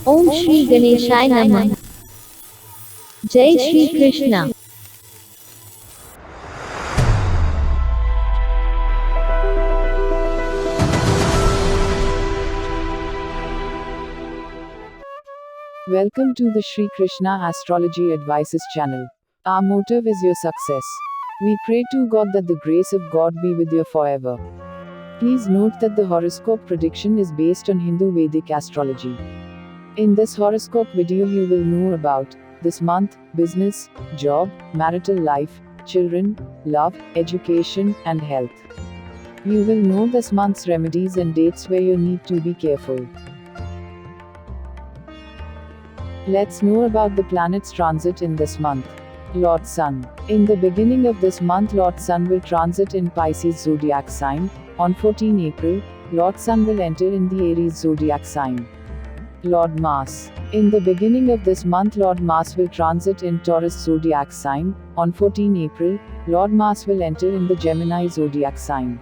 Om Shri Ganeshaya Namah. Jai Shri Krishna. Welcome to the Shri Krishna Astrology Advices channel. Our motive is your success. We pray to God that the grace of God be with you forever. Please note that the horoscope prediction is based on Hindu Vedic astrology. In this horoscope video, you will know about this month, business, job, marital life, children, love, education, and health. You will know this month's remedies and dates where you need to be careful. Let's know about the planets transit in this month. Lord Sun. In the beginning of this month, Lord Sun will transit in Pisces zodiac sign. On 14 April, Lord Sun will enter in the Aries zodiac sign. Lord Mars. In the beginning of this month, Lord Mars will transit in Taurus zodiac sign. On 14 April, Lord Mars will enter in the Gemini zodiac sign.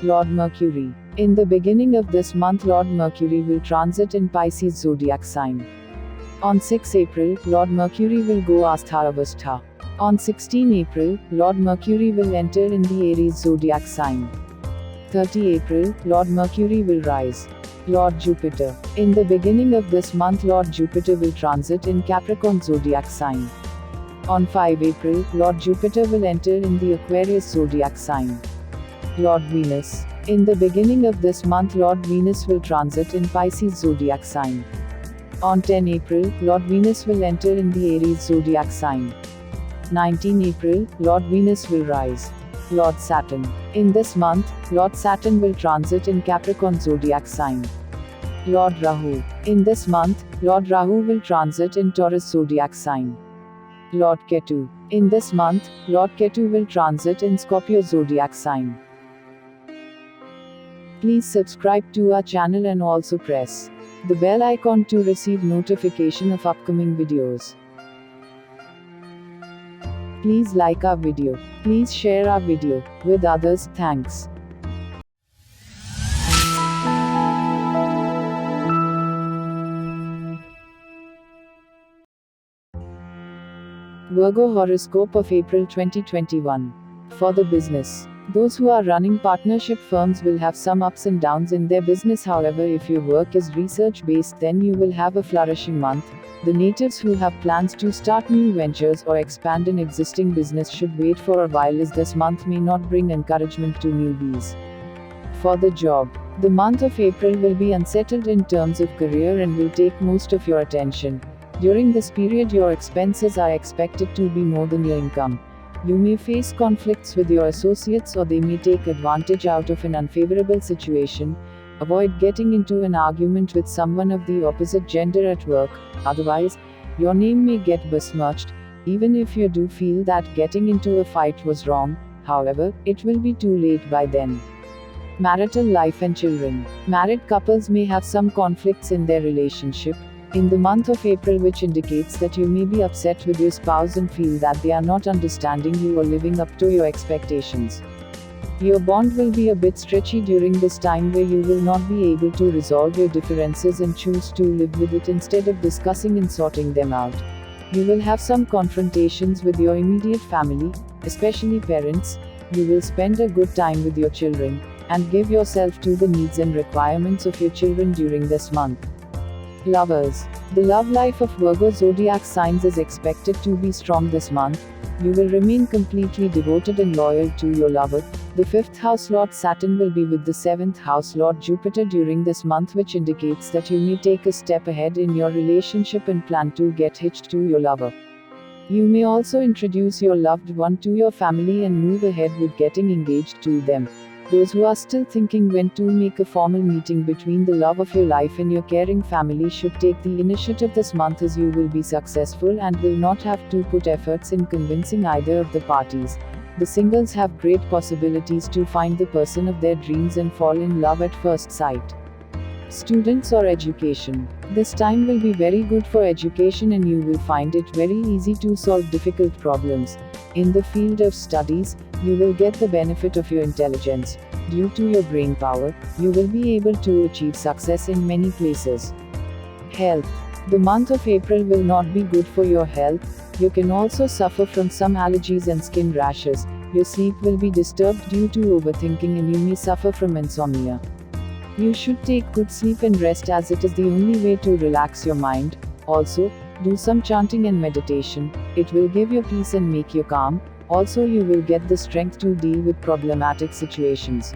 Lord Mercury. In the beginning of this month, Lord Mercury will transit in Pisces zodiac sign. On 6 April, Lord Mercury will go Astharavastha. On 16 April, Lord Mercury will enter in the Aries zodiac sign. 30 April, Lord Mercury will rise. Lord Jupiter. In the beginning of this month, Lord Jupiter will transit in Capricorn zodiac sign. On 5 April, Lord Jupiter will enter in the Aquarius zodiac sign. Lord Venus. In the beginning of this month, Lord Venus will transit in Pisces zodiac sign. On 10 April, Lord Venus will enter in the Aries zodiac sign. 19 April, Lord Venus will rise. Lord Saturn. In this month, Lord Saturn will transit in Capricorn zodiac sign. Lord Rahu. In this month, Lord Rahu will transit in Taurus zodiac sign. Lord Ketu. In this month, Lord Ketu will transit in Scorpio zodiac sign. Please subscribe to our channel and also press the bell icon to receive notification of upcoming videos. Please like our video. Please share our video with others. Thanks. Virgo horoscope of April 2021. For the business. Those who are running partnership firms will have some ups and downs in their business. However, if your work is research based, then you will have a flourishing month. The natives who have plans to start new ventures or expand an existing business should wait for a while, as this month may not bring encouragement to newbies. For the job. The month of April will be unsettled in terms of career and will take most of your attention. During this period, your expenses are expected to be more than your income. You may face conflicts with your associates, or they may take advantage out of an unfavorable situation. Avoid getting into an argument with someone of the opposite gender at work, otherwise, your name may get besmirched. Even if you do feel that getting into a fight was wrong, however, it will be too late by then. Marital life and children. Married couples may have some conflicts in their relationship in the month of April, which indicates that you may be upset with your spouse and feel that they are not understanding you or living up to your expectations. Your bond will be a bit stretchy during this time, where you will not be able to resolve your differences and choose to live with it instead of discussing and sorting them out. You will have some confrontations with your immediate family, especially parents. You will spend a good time with your children, and give yourself to the needs and requirements of your children during this month. Lovers. The love life of Virgo zodiac signs is expected to be strong this month. You will remain completely devoted and loyal to your lover. The 5th house Lord Saturn will be with the 7th house Lord Jupiter during this month, which indicates that you may take a step ahead in your relationship and plan to get hitched to your lover. You may also introduce your loved one to your family and move ahead with getting engaged to them. Those who are still thinking when to make a formal meeting between the love of your life and your caring family should take the initiative this month, as you will be successful and will not have to put efforts in convincing either of the parties. The singles have great possibilities to find the person of their dreams and fall in love at first sight. Students or education. This time will be very good for education, and you will find it very easy to solve difficult problems. In the field of studies, you will get the benefit of your intelligence. Due to your brain power, you will be able to achieve success in many places. Health. The month of April will not be good for your health. You can also suffer from some allergies and skin rashes. Your sleep will be disturbed due to overthinking and you may suffer from insomnia. You should take good sleep and rest as it is the only way to relax your mind. Also, do some chanting and meditation. It will give you peace and make you calm. Also, you will get the strength to deal with problematic situations.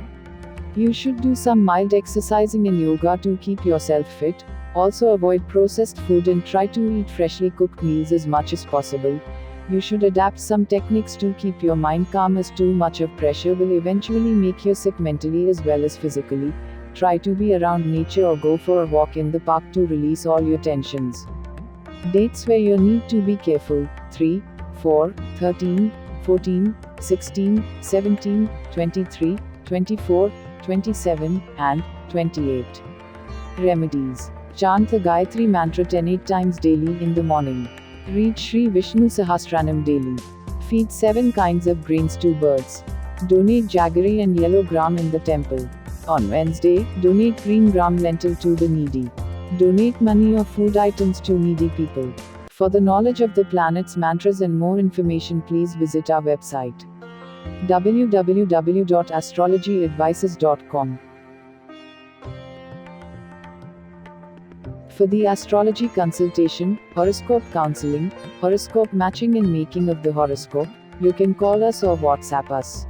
You should do some mild exercising and yoga to keep yourself fit. Also, avoid processed food and try to eat freshly cooked meals as much as possible. You should adapt some techniques to keep your mind calm, as too much of pressure will eventually make you sick mentally as well as physically. Try to be around nature or go for a walk in the park to release all your tensions. Dates where you need to be careful: 3, 4, 13, 14, 16, 17, 23, 24, 27, and 28. Remedies. Chant the Gayatri mantra 10 times daily in the morning. Read Sri Vishnu Sahasranam daily. Feed 7 kinds of grains to birds. Donate jaggery and yellow gram in the temple. On Wednesday, donate green gram lentil to the needy. Donate money or food items to needy people. For the knowledge of the planet's mantras and more information, please visit our website www.astrologyadvices.com. For the astrology consultation, horoscope counseling, horoscope matching and making of the horoscope, you can call us or WhatsApp us.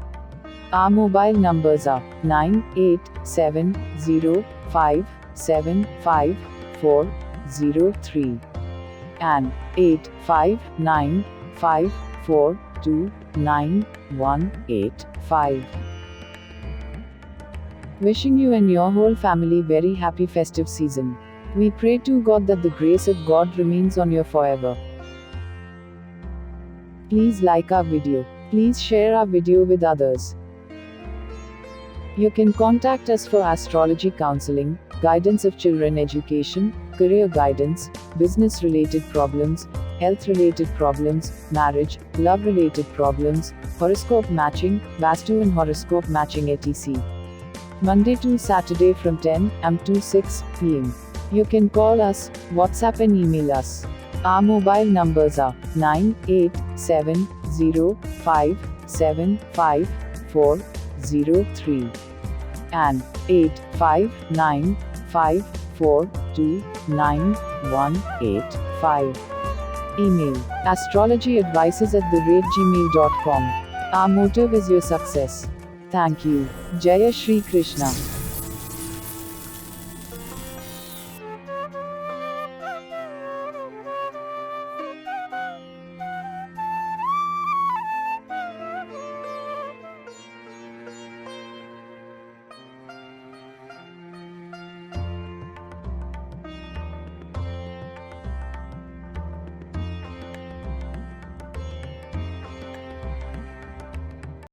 Our mobile numbers are 9870575403 and 8595429185. Wishing you and your whole family very happy festive season. We pray to God that the grace of God remains on you forever. Please like our video. Please share our video with others. You can contact us for astrology counseling, guidance of children education, career guidance, business related problems, health related problems, marriage, love related problems, horoscope matching, Vastu and horoscope matching etc. Monday to Saturday from 10 am to 6 pm. You can call us, WhatsApp and email us. Our mobile numbers are 9870575403 and 8595429185. Email astrologyadvices@gmail.com. Our motive is your success. Thank you. Jaya Shri Krishna.